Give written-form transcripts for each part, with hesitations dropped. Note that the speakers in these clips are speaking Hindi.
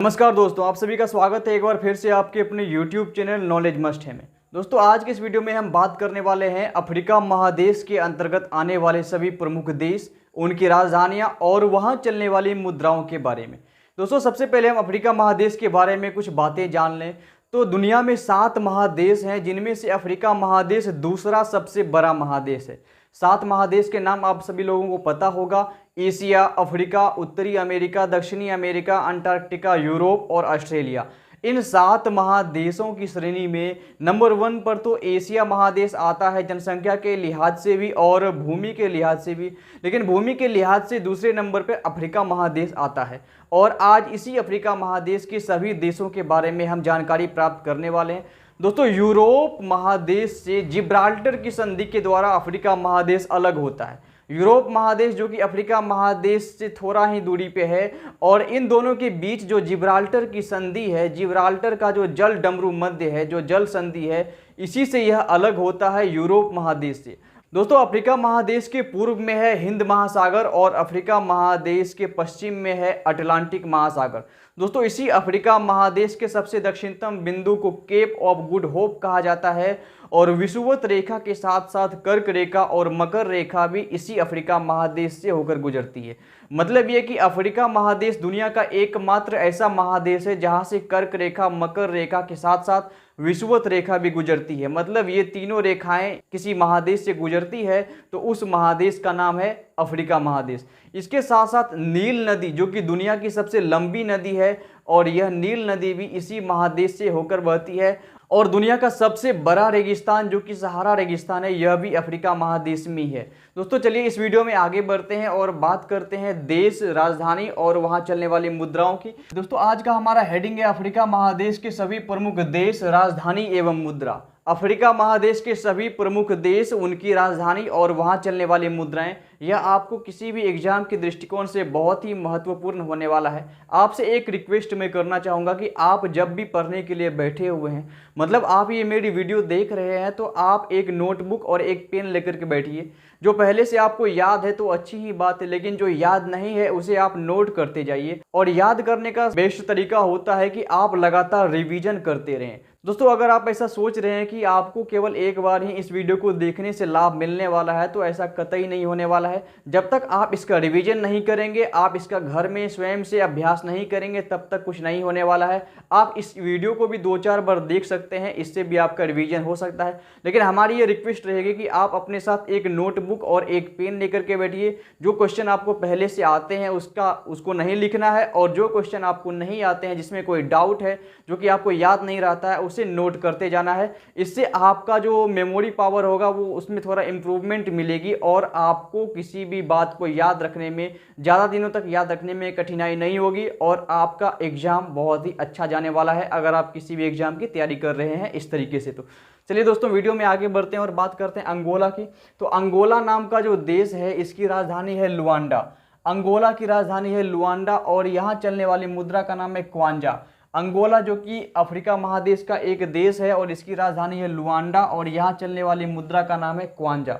नमस्कार दोस्तों, आप सभी का स्वागत है एक बार फिर से आपके अपने YouTube चैनल नॉलेज मस्ट है में। दोस्तों, आज के इस वीडियो में हम बात करने वाले हैं अफ्रीका महादेश के अंतर्गत आने वाले सभी प्रमुख देश, उनकी राजधानियां और वहां चलने वाली मुद्राओं के बारे में। दोस्तों, सबसे पहले हम अफ्रीका महादेश के बारे में कुछ बातें जान लें। तो दुनिया में 7 महादेश हैं, जिनमें से अफ्रीका महादेश दूसरा सबसे बड़ा महादेश है। 7 महादेश के नाम आप सभी लोगों को पता होगा: एशिया, अफ्रीका, उत्तरी अमेरिका, दक्षिणी अमेरिका, अंटार्कटिका, यूरोप और ऑस्ट्रेलिया। इन 7 महादेशों की श्रेणी में नंबर 1 पर तो एशिया महादेश आता है, जनसंख्या के लिहाज से भी और भूमि के लिहाज से भी। लेकिन भूमि के लिहाज से दूसरे नंबर पर अफ्रीका महादेश आता है। और आज इसी अफ्रीका महादेश के सभी देशों के बारे में हम जानकारी प्राप्त करने वाले हैं। दोस्तों, यूरोप महादेश से जिब्राल्टर की संधि के द्वारा अफ्रीका महादेश अलग होता है। यूरोप महादेश जो कि अफ्रीका महादेश से थोड़ा ही दूरी पे है, और इन दोनों के बीच जो जिब्राल्टर की संधि है, जिब्राल्टर का जो जल डमरू मध्य है, जो जल संधि है, इसी से यह अलग होता है यूरोप महादेश से। दोस्तों, अफ्रीका महादेश के पूर्व में है हिंद महासागर और अफ्रीका महादेश के पश्चिम में है अटलांटिक महासागर। दोस्तों, इसी अफ्रीका महादेश के सबसे दक्षिणतम बिंदु को केप ऑफ गुड होप कहा जाता है, और विषुवत रेखा के साथ साथ कर्क रेखा और मकर रेखा भी इसी अफ्रीका महादेश से होकर गुजरती है। मतलब यह कि अफ्रीका महादेश दुनिया का एकमात्र ऐसा महादेश है जहां से कर्क रेखा, मकर रेखा के साथ साथ विषुवत रेखा भी गुजरती है। मतलब ये तीनों रेखाएं किसी महादेश से गुजरती है तो उस महादेश का नाम है अफ्रीका महादेश। इसके साथ साथ नील नदी, जो कि दुनिया की सबसे लंबी नदी है, और यह नील नदी भी इसी महादेश से होकर बहती है। और दुनिया का सबसे बड़ा रेगिस्तान जो कि सहारा रेगिस्तान है, यह भी अफ्रीका महादेश में ही है। दोस्तों, चलिए इस वीडियो में आगे बढ़ते हैं और बात करते हैं देश, राजधानी और वहां चलने वाली मुद्राओं की। दोस्तों, आज का हमारा हेडिंग है अफ्रीका महादेश के सभी प्रमुख देश, राजधानी एवं मुद्रा। अफ्रीका महादेश के सभी प्रमुख देश, उनकी राजधानी और वहां चलने वाली मुद्राएं। यह आपको किसी भी एग्जाम के दृष्टिकोण से बहुत ही महत्वपूर्ण होने वाला है। आपसे एक रिक्वेस्ट मैं करना चाहूँगा कि आप जब भी पढ़ने के लिए बैठे हुए हैं, मतलब आप ये मेरी वीडियो देख रहे हैं, तो आप एक नोटबुक और एक पेन लेकर के बैठिए। जो पहले से आपको याद है तो अच्छी ही बात है, लेकिन जो याद नहीं है उसे आप नोट करते जाइए। और याद करने का बेस्ट तरीका होता है कि आप लगातार रिवीजन करते रहें। दोस्तों, अगर आप ऐसा सोच रहे हैं कि आपको केवल एक बार ही इस वीडियो को देखने से लाभ मिलने वाला है, तो ऐसा कतई नहीं होने वाला है। जब तक आप इसका रिवीजन नहीं करेंगे, आप इसका घर में स्वयं से अभ्यास नहीं करेंगे, तब तक कुछ नहीं होने वाला है। आप इस वीडियो को भी 2-4 बार देख सकते हैं, इससे भी आपका रिवीजन हो सकता है। लेकिन हमारी ये रिक्वेस्ट रहेगी कि आप अपने साथ एक नोटबुक और एक पेन लेकर के बैठिए। जो क्वेश्चन आपको पहले से आते हैं उसको नहीं लिखना है, और जो क्वेश्चन आपको नहीं आते हैं, जिसमें कोई डाउट है, जो कि आपको याद नहीं रहता है, उसे नोट करते जाना है। इससे आपका जो मेमोरी पावर होगा वो उसमें थोड़ा इम्प्रूवमेंट मिलेगी, और आपको किसी भी बात को याद रखने में, ज़्यादा दिनों तक याद रखने में कठिनाई नहीं होगी, और आपका एग्जाम बहुत ही अच्छा जाने वाला है अगर आप किसी भी एग्जाम की तैयारी कर रहे हैं इस तरीके से। तो चलिए दोस्तों, वीडियो में आगे बढ़ते हैं और बात करते हैं अंगोला की। तो अंगोला नाम का जो देश है, इसकी राजधानी है लुआंडा। अंगोला की राजधानी है लुआंडा, और यहाँ चलने वाली मुद्रा का नाम है क्वांजा। अंगोला जो कि अफ्रीका महादेश का एक देश है, और इसकी राजधानी है लुआंडा, और यहाँ चलने वाली मुद्रा का नाम है क्वांजा।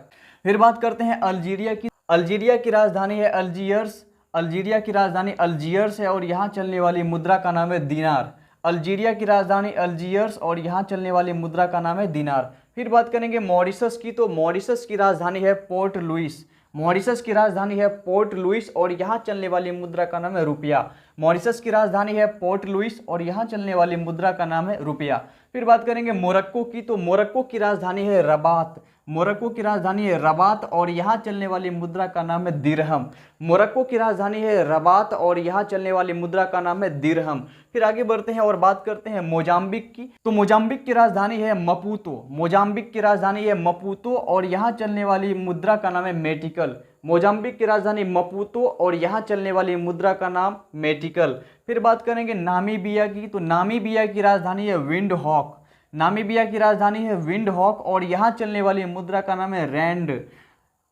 फिर बात करते हैं अल्जीरिया की। अल्जीरिया की राजधानी है अल्जीयर्स। अल्जीरिया की राजधानी अल्जीयर्स है, और यहाँ चलने वाली मुद्रा का नाम है दिनार। अल्जीरिया की राजधानी अल्जीयर्स, और यहाँ चलने वाली मुद्रा का नाम है दिनार। फिर बात करेंगे मॉरिशस की। तो मॉरिशस की राजधानी है पोर्ट लुइस। मॉरिशस की राजधानी है पोर्ट लुइस, और यहाँ चलने वाली मुद्रा का नाम है रुपया। मॉरिशस की राजधानी है पोर्ट लुइस, और यहाँ चलने वाली मुद्रा का नाम है रुपया। फिर बात करेंगे मोरक्को की। तो मोरक्को की राजधानी है रबात। मोरक्को की राजधानी है रबात, और यहाँ चलने वाली मुद्रा का नाम है दिरहम। मोरक्को की राजधानी है रबात, और यहाँ चलने वाली मुद्रा का नाम है दिरहम। फिर आगे बढ़ते हैं और बात करते हैं मोजाम्बिक की। तो मोजाम्बिक की राजधानी है मपूतो। मोजाम्बिक की राजधानी है मपूतो, और यहाँ चलने वाली मुद्रा का नाम है मेटिकल। मोजाम्बिक की राजधानी मपूतो, और यहाँ चलने वाली मुद्रा का नाम मेटिकल। फिर बात करेंगे नामीबिया की। तो नामीबिया की राजधानी है विंडहॉक। नामीबिया की राजधानी है विंडहॉक, और यहाँ चलने वाली मुद्रा का नाम है रैंड।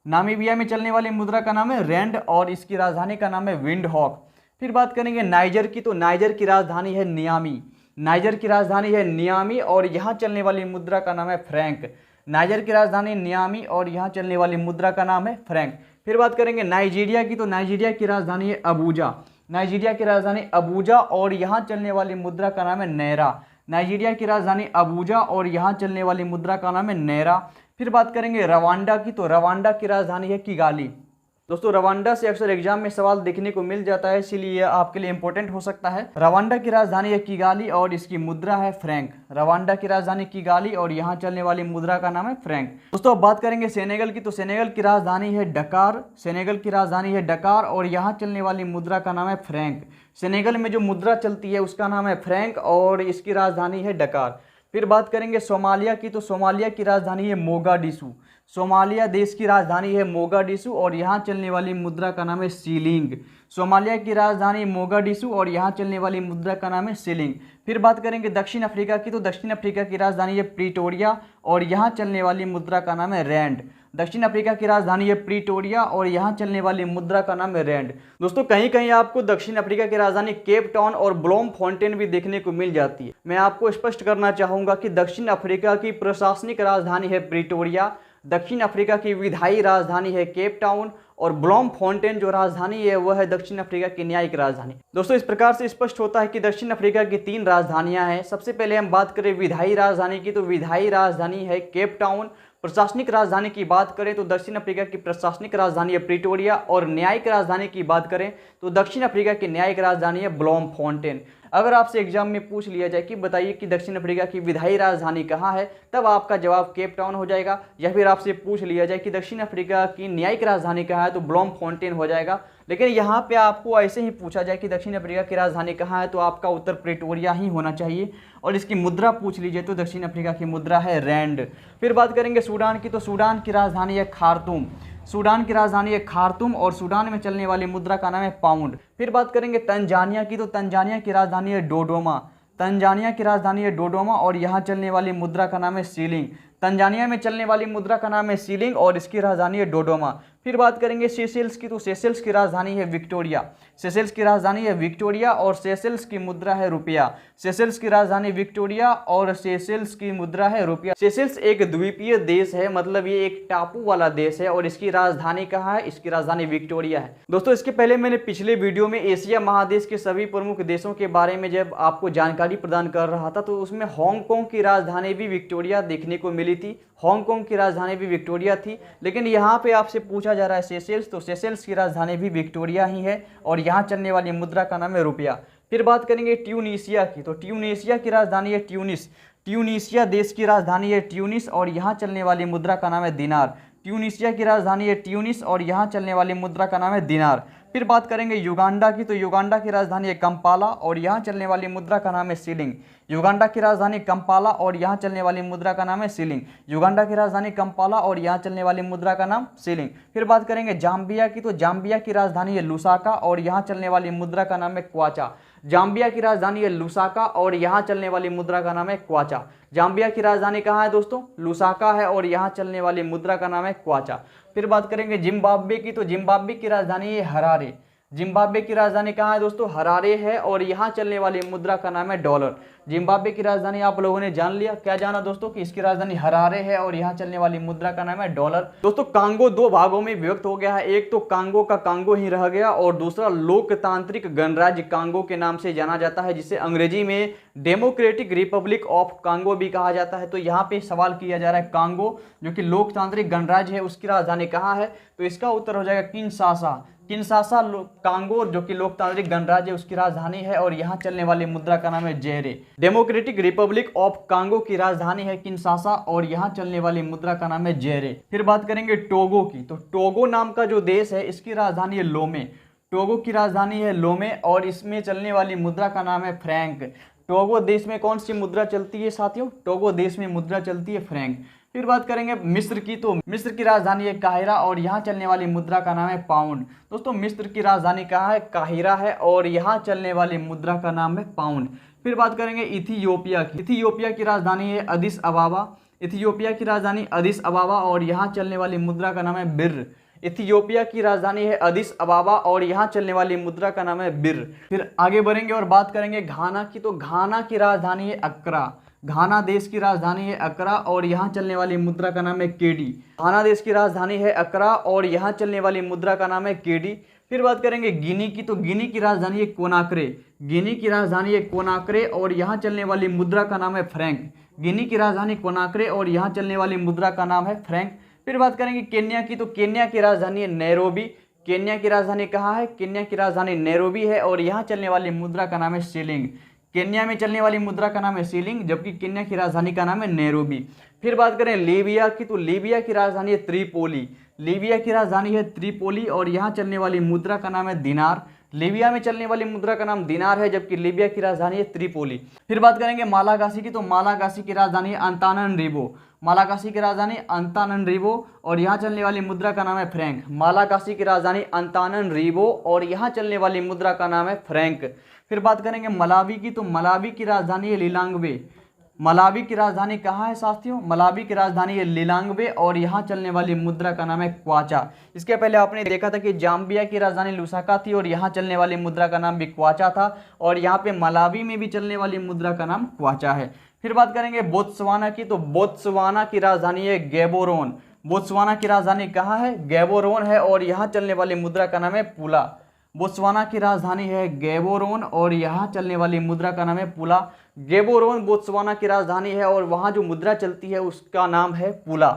नामीबिया में चलने वाली मुद्रा का नाम है रैंड, और इसकी राजधानी का नाम है विंडहॉक। फिर बात करेंगे नाइजर की। तो नाइजर की राजधानी है नियामी। नाइजर की राजधानी है नियामी, और यहाँ चलने वाली मुद्रा का नाम है फ्रैंक। नाइजर की राजधानी नियामी, और यहाँ चलने वाली मुद्रा का नाम है फ्रैंक। फिर बात करेंगे नाइजीरिया की। तो नाइजीरिया की राजधानी है अबूजा। नाइजीरिया की राजधानी अबूजा और यहाँ चलने वाली मुद्रा का नाम है नैरा। नाइजीरिया की राजधानी अबूजा और यहाँ चलने वाली मुद्रा का नाम है नैरा। फिर बात करेंगे रवांडा की, तो रवांडा की राजधानी है किगाली। दोस्तों रवांडा से अक्सर एग्जाम में सवाल देखने को मिल जाता है, इसीलिए यह आपके लिए इंपॉर्टेंट हो सकता है। रवांडा की राजधानी है किगाली और इसकी मुद्रा है फ्रैंक। रवांडा की राजधानी किगाली और यहाँ चलने वाली मुद्रा का नाम है फ्रैंक। दोस्तों अब बात करेंगे सेनेगल की, तो सेनेगल की राजधानी है डकार। सेनेगल की राजधानी है डकार और यहाँ चलने वाली मुद्रा का नाम है फ्रैंक। सेनेगल में जो मुद्रा चलती है उसका नाम है फ्रैंक और इसकी राजधानी है डकार। फिर बात करेंगे सोमालिया की, तो सोमालिया की राजधानी है मोगाडिशु। सोमालिया देश की राजधानी है मोगाडिशु और यहाँ चलने वाली मुद्रा का नाम है सीलिंग। सोमालिया की राजधानी मोगाडिशु और यहाँ चलने वाली मुद्रा का नाम है सीलिंग। फिर बात करेंगे दक्षिण अफ्रीका की, तो दक्षिण अफ्रीका की राजधानी है प्रीटोरिया और यहाँ चलने वाली मुद्रा का नाम है रैंड। दक्षिण अफ्रीका की राजधानी है प्रीटोरिया और यहाँ चलने वाली मुद्रा का नाम है रैंड। दोस्तों कहीं कहीं आपको दक्षिण अफ्रीका की राजधानी केप टाउन और ब्लोमफोंटेन भी देखने को मिल जाती है। मैं आपको स्पष्ट करना चाहूंगा कि दक्षिण अफ्रीका की प्रशासनिक राजधानी है प्रीटोरिया, दक्षिण अफ्रीका की विधायी राजधानी है केप टाउन और ब्लोमफोंटेन जो राजधानी है वह है दक्षिण अफ्रीका की न्यायिक राजधानी। दोस्तों इस प्रकार से स्पष्ट होता है कि दक्षिण अफ्रीका की 3 राजधानियां हैं। सबसे पहले हम बात करें विधायी राजधानी की, तो विधायी राजधानी है केप टाउन। प्रशासनिक राजधानी की बात करें तो दक्षिण अफ्रीका की प्रशासनिक राजधानी है प्रीटोरिया और न्यायिक राजधानी की बात करें तो दक्षिण अफ्रीका की न्यायिक राजधानी है ब्लोमफोंटेन। अगर आपसे एग्जाम में पूछ लिया जाए कि बताइए कि दक्षिण अफ्रीका की विधायी राजधानी कहाँ है, तब आपका जवाब केप टाउन हो जाएगा। या फिर आपसे पूछ लिया जाए कि दक्षिण अफ्रीका की न्यायिक राजधानी कहाँ है, तो ब्लोमफोंटेन हो जाएगा। लेकिन यहाँ पे आपको ऐसे ही पूछा जाए कि दक्षिण अफ्रीका की राजधानी कहाँ है, तो आपका उत्तर प्रीटोरिया ही होना चाहिए। और इसकी मुद्रा पूछ लीजिए तो दक्षिण अफ्रीका की मुद्रा है रैंड। फिर बात करेंगे सूडान की, तो सूडान की राजधानी है खार्तूम। सूडान की राजधानी है खार्तूम और सूडान में चलने वाली मुद्रा का नाम है पाउंड। फिर बात करेंगे तंजानिया की, तो तंजानिया की राजधानी है डोडोमा। तंजानिया की राजधानी है डोडोमा और यहाँ चलने वाली मुद्रा का नाम है सीलिंग। तंजानिया में चलने वाली मुद्रा का नाम है सीलिंग और इसकी राजधानी है डोडोमा। फिर बात करेंगे सेशेल्स की, तो सेशेल्स की राजधानी है विक्टोरिया। सेशेल्स की राजधानी है विक्टोरिया और सेशेल्स की मुद्रा है रुपया। सेशेल्स की राजधानी विक्टोरिया और सेशेल्स की मुद्रा है रुपया। सेशेल्स एक द्वीपीय देश है, मतलब ये एक टापू वाला देश है और इसकी राजधानी कहाँ है, इसकी राजधानी विक्टोरिया है। दोस्तों इसके पहले मैंने पिछले वीडियो में एशिया महादेश के सभी प्रमुख देशों के बारे में जब आपको जानकारी प्रदान कर रहा था तो उसमें हांगकांग की राजधानी भी विक्टोरिया देखने को मिली थी। हांगकांग की राजधानी भी विक्टोरिया थी, लेकिन यहाँ पे आपसे पूछा जा रहा है सेशेल्स, तो सेशेल्स की राजधानी भी विक्टोरिया ही है और यहाँ चलने वाली मुद्रा का नाम है रुपया। फिर बात करेंगे ट्यूनीशिया की, तो ट्यूनीशिया की राजधानी है ट्यूनिस। ट्यूनीशिया देश की राजधानी है ट्यूनिस और यहाँ चलने वाली मुद्रा का नाम है दिनार। ट्यूनीशिया की राजधानी है ट्यूनिस और यहाँ चलने वाली मुद्रा का नाम है दिनार। फिर बात करेंगे युगांडा की, तो युगांडा की राजधानी है कंपाला और यहाँ चलने वाली मुद्रा का नाम है शिलिंग। युगांडा की राजधानी कंपाला और यहाँ चलने वाली मुद्रा का नाम है शिलिंग। युगांडा की राजधानी कंपाला और यहाँ चलने वाली मुद्रा का नाम शिलिंग। फिर बात करेंगे जाम्बिया की, तो जाम्बिया की राजधानी है लुसाका और यहाँ चलने वाली मुद्रा का नाम है क्वाचा। जाम्बिया की राजधानी है लुसाका और यहाँ चलने वाली मुद्रा का नाम है क्वाचा। जाम्बिया की राजधानी कहाँ है दोस्तों, लुसाका है और यहाँ चलने वाली मुद्रा का नाम है क्वाचा। फिर बात करेंगे जिम्बाब्वे की, तो जिम्बाब्वे की राजधानी है हरारे। जिम्बाब्वे की राजधानी कहाँ है दोस्तों, हरारे है और यहाँ चलने वाली मुद्रा का नाम है डॉलर। जिम्बाब्वे की राजधानी आप लोगों ने जान लिया, क्या जाना दोस्तों कि इसकी राजधानी हरारे है और यहाँ चलने वाली मुद्रा का नाम है डॉलर। दोस्तों कांगो 2 भागों में विभक्त हो गया है, एक तो कांगो का कांगो ही रह गया और दूसरा लोकतांत्रिक गणराज्य कांगो के नाम से जाना जाता है, जिसे अंग्रेजी में डेमोक्रेटिक रिपब्लिक ऑफ कांगो भी कहा जाता है। तो यहाँ पे सवाल किया जा रहा है कांगो जो कि लोकतांत्रिक गणराज्य है उसकी राजधानी कहाँ है, तो इसका उत्तर हो जाएगा किनशासा। किनशासा कांगो जो कि लोकतांत्रिक गणराज्य उसकी राजधानी है और यहाँ चलने वाली मुद्रा का नाम है जेरे। डेमोक्रेटिक रिपब्लिक ऑफ कांगो की राजधानी है किनशासा और यहाँ चलने वाली मुद्रा का नाम है जेरे। फिर बात करेंगे टोगो की, तो टोगो नाम का जो देश है इसकी राजधानी है लोमे। टोगो की राजधानी है लोमे और इसमें चलने वाली मुद्रा का नाम है फ्रैंक। टोगो देश में कौन सी मुद्रा चलती है साथियों, टोगो देश में मुद्रा चलती है फ्रैंक। फिर बात करेंगे मिस्र की, तो मिस्र की राजधानी है काहिरा और यहाँ चलने वाली मुद्रा का नाम है पाउंड। दोस्तों मिस्र की राजधानी कहाँ है, काहिरा है और यहाँ चलने वाली मुद्रा का नाम है पाउंड। फिर बात करेंगे इथियोपिया की। इथियोपिया की राजधानी है अदिस अबाबा। इथियोपिया की राजधानी अदिस अबाबा और यहाँ चलने वाली मुद्रा का नाम है बिर। इथियोपिया की राजधानी है अदिस अबाबा और यहाँ चलने वाली मुद्रा का नाम है बिर। फिर आगे बढ़ेंगे और बात करेंगे घाना की, तो घाना की राजधानी है अक्रा। घाना देश की राजधानी है अकरा और यहाँ चलने वाली मुद्रा का नाम है केडी। घाना देश की राजधानी है अकरा और यहाँ चलने वाली मुद्रा का नाम है केडी। फिर बात करेंगे गिनी की, तो गिनी की राजधानी है कोनाक्रे। गिनी की राजधानी है कोनाक्रे और यहाँ चलने वाली मुद्रा का नाम है फ्रैंक। गिनी की राजधानी कोनाक्रे और यहाँ चलने वाली मुद्रा का नाम है फ्रैंक। फिर बात करेंगे केन्या की, तो केन्या की राजधानी है नैरोबी। केन्या की राजधानी कहाँ है? केन्या की राजधानी नैरोबी है और यहाँ चलने वाली मुद्रा का नाम है शिलिंग। केन्या में चलने वाली मुद्रा का नाम है शिलिंग, जबकि केन्या की राजधानी का नाम है नैरोबी। फिर बात करें लीबिया की, तो लीबिया की राजधानी है त्रिपोली। लीबिया की राजधानी है त्रिपोली और यहाँ चलने वाली मुद्रा का नाम है दिनार। लीबिया में चलने वाली मुद्रा का नाम दिनार है, जबकि लीबिया की राजधानी है त्रिपोली। फिर बात करेंगे मालागासी की, तो मालागासी की राजधानी है अंताननरिवो। मालागासी की राजधानी अंताननरिवो और यहाँ चलने वाली मुद्रा का नाम है फ्रैंक। मालागासी की राजधानी अंताननरिवो और यहाँ चलने वाली मुद्रा का नाम है फ्रैंक। फिर बात करेंगे मलावी की, तो मलावी की राजधानी है लिलांगवे। मलावी की राजधानी कहाँ है साथियों? मलावी की राजधानी है लिलांगवे और यहाँ चलने वाली मुद्रा का नाम है क्वाचा। इसके पहले आपने देखा था कि जाम्बिया की राजधानी लुसाका थी और यहाँ चलने वाली मुद्रा का नाम भी क्वाचा था, और यहाँ पे मलावी में भी चलने वाली मुद्रा का नाम क्वाचा है। फिर बात करेंगे बोत्सवाना की, तो बोत्सवाना की राजधानी है गैबोरोन। बोत्सवाना की राजधानी कहाँ है? गैबोरोन है और यहाँ चलने वाली मुद्रा का नाम है पुला। बोत्सवाना की राजधानी है गैबोरोन और यहाँ चलने वाली मुद्रा का नाम है पुला। गैबोरोन बोत्सवाना की राजधानी है और वहाँ जो मुद्रा चलती है उसका नाम है पुला।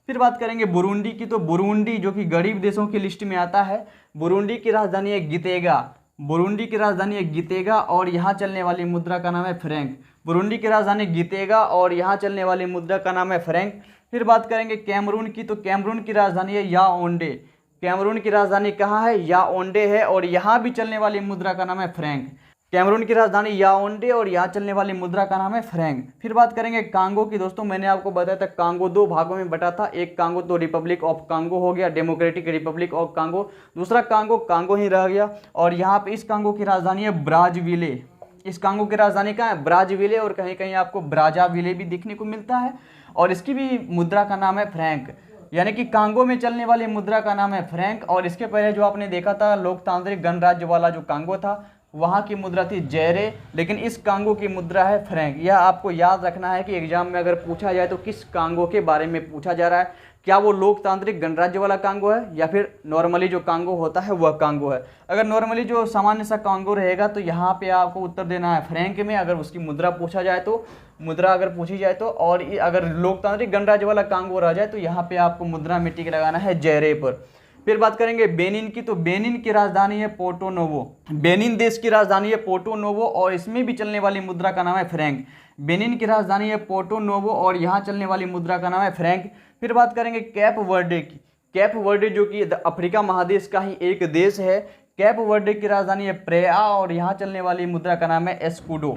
फिर बात करेंगे बुरुंडी की, तो बुरुंडी जो कि गरीब देशों की लिस्ट में आता है, बुरुंडी की राजधानी है गितेगा। बुरुंडी की राजधानी है गितेगा और यहाँ चलने वाली मुद्रा का नाम है फ्रैंक। बुरुंडी की राजधानी गितेगा और यहाँ चलने वाली मुद्रा का नाम है फ्रैंक। फिर बात करेंगे कैमरून की, तो कैमरून की राजधानी है याओंडे। कैमरून की राजधानी कहाँ है? याओंडे है और यहाँ भी चलने वाली मुद्रा का नाम है फ्रैंक। कैमरून की राजधानी याओंडे और यहाँ चलने वाली मुद्रा का नाम है फ्रैंक। फिर बात करेंगे कांगो की। दोस्तों मैंने आपको बताया था कांगो दो भागों में बटा था। एक कांगो तो रिपब्लिक ऑफ कांगो हो गया, डेमोक्रेटिक रिपब्लिक ऑफ कांगो। दूसरा कांगो कांगो ही रह गया और यहाँ पे इस कांगो की राजधानी है ब्राज़विले। इस कांगो की राजधानी कहाँ है? ब्राज़विले और कहीं कहीं आपको ब्राज़ाविले भी देखने को मिलता है और इसकी भी मुद्रा का नाम है फ्रैंक। यानी कि कांगो में चलने वाली मुद्रा का नाम है फ्रैंक। और इसके पहले जो आपने देखा था लोकतांत्रिक गणराज्य वाला जो कांगो था, वहाँ की मुद्रा थी जैरे, लेकिन इस कांगो की मुद्रा है फ्रैंक। यह आपको याद रखना है कि एग्जाम में अगर पूछा जाए तो किस कांगो के बारे में पूछा जा रहा है, क्या वो लोकतांत्रिक गणराज्य वाला कांगो है या फिर नॉर्मली जो कांगो होता है वह कांगो है। अगर नॉर्मली जो सामान्य सा कांगो रहेगा तो यहाँ पे आपको उत्तर देना है फ्रैंक में, अगर उसकी मुद्रा पूछा जाए तो, मुद्रा अगर पूछी जाए तो। और अगर लोकतांत्रिक गणराज्य वाला कांगो रह जाए तो यहाँ पे आपको मुद्रा में टिक लगाना है जैरे पर। फिर बात करेंगे बेनिन की, तो बेनिन की राजधानी है पोर्टो नोवो। बेनिन देश की राजधानी है पोर्टो नोवो और इसमें भी चलने वाली मुद्रा का नाम है फ्रैंक। बेनिन की राजधानी है पोर्टो नोवो और यहाँ चलने वाली मुद्रा का नाम है फ्रैंक। फिर बात करेंगे कैप वर्डे की। कैप वर्डे जो कि अफ्रीका महादेश का ही एक देश है। कैप वर्डे की राजधानी है प्रेआ और यहाँ चलने वाली मुद्रा का नाम है एस्कुडो।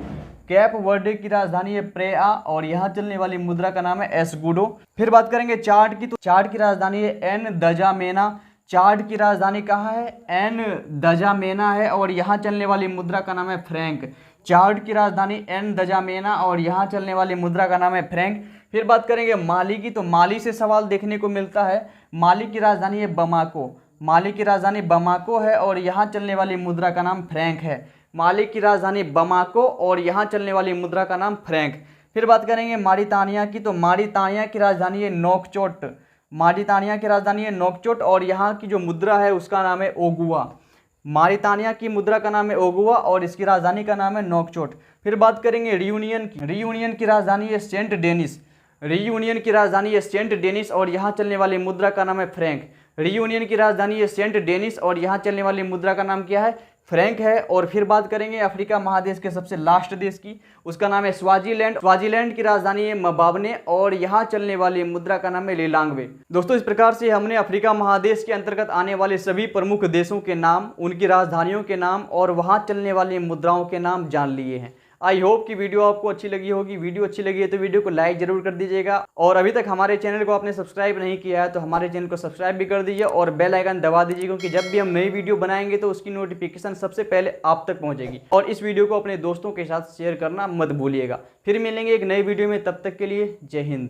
कैप वर्डे की राजधानी है प्रेआ और यहाँ चलने वाली मुद्रा का नाम है एस्कुडो। फिर बात करेंगे चाड की, तो चाड की राजधानी है एन दजामेना। चाड की राजधानी कहाँ है? एन दजामेना है और यहाँ चलने वाली मुद्रा का नाम है फ्रैंक। चाड की राजधानी एन दजामेना और यहाँ चलने वाली मुद्रा का नाम है फ्रैंक। फिर बात करेंगे माली की, तो माली से सवाल देखने को मिलता है। माली की राजधानी है बमाको। माली की राजधानी बमाको है और यहाँ चलने वाली मुद्रा का नाम फ्रैंक है। माली की राजधानी बमाको और यहाँ चलने वाली मुद्रा का नाम फ्रैंक। फिर बात करेंगे मारितानिया की, तो मारितानिया की राजधानी है नोकचोट। मारितानिया की राजधानी है नोकचोट और यहाँ की जो मुद्रा है उसका नाम है ओगुआ। मारितानिया की मुद्रा का नाम है ओगुआ और इसकी राजधानी का नाम है नोकचोट। फिर बात करेंगे रियूनियन की। रियूनियन की राजधानी है सेंट डेनिस। रियूनियन की राजधानी है सेंट डेनिस और यहाँ चलने वाली मुद्रा का नाम है फ्रैंक। रियूनियन की राजधानी है सेंट डेनिस और यहाँ चलने वाली मुद्रा का नाम क्या है? फ्रैंक है। और फिर बात करेंगे अफ्रीका महादेश के सबसे लास्ट देश की, उसका नाम है स्वाजीलैंड। स्वाजीलैंड की राजधानी है मबावने और यहाँ चलने वाली मुद्रा का नाम है लिलांगवे। दोस्तों इस प्रकार से हमने अफ्रीका महादेश के अंतर्गत आने वाले सभी प्रमुख देशों के नाम, उनकी राजधानियों के नाम और वहाँ चलने वाली मुद्राओं के नाम जान लिए हैं। आई होप कि वीडियो आपको अच्छी लगी होगी। वीडियो अच्छी लगी है तो वीडियो को लाइक जरूर कर दीजिएगा और अभी तक हमारे चैनल को आपने सब्सक्राइब नहीं किया है तो हमारे चैनल को सब्सक्राइब भी कर दीजिए और बेल आइकन दबा दीजिए, क्योंकि जब भी हम नई वीडियो बनाएंगे तो उसकी नोटिफिकेशन सबसे पहले आप तक पहुंचेगी। और इस वीडियो को अपने दोस्तों के साथ शेयर करना मत भूलिएगा। फिर मिलेंगे एक नई वीडियो में, तब तक के लिए जय हिंद।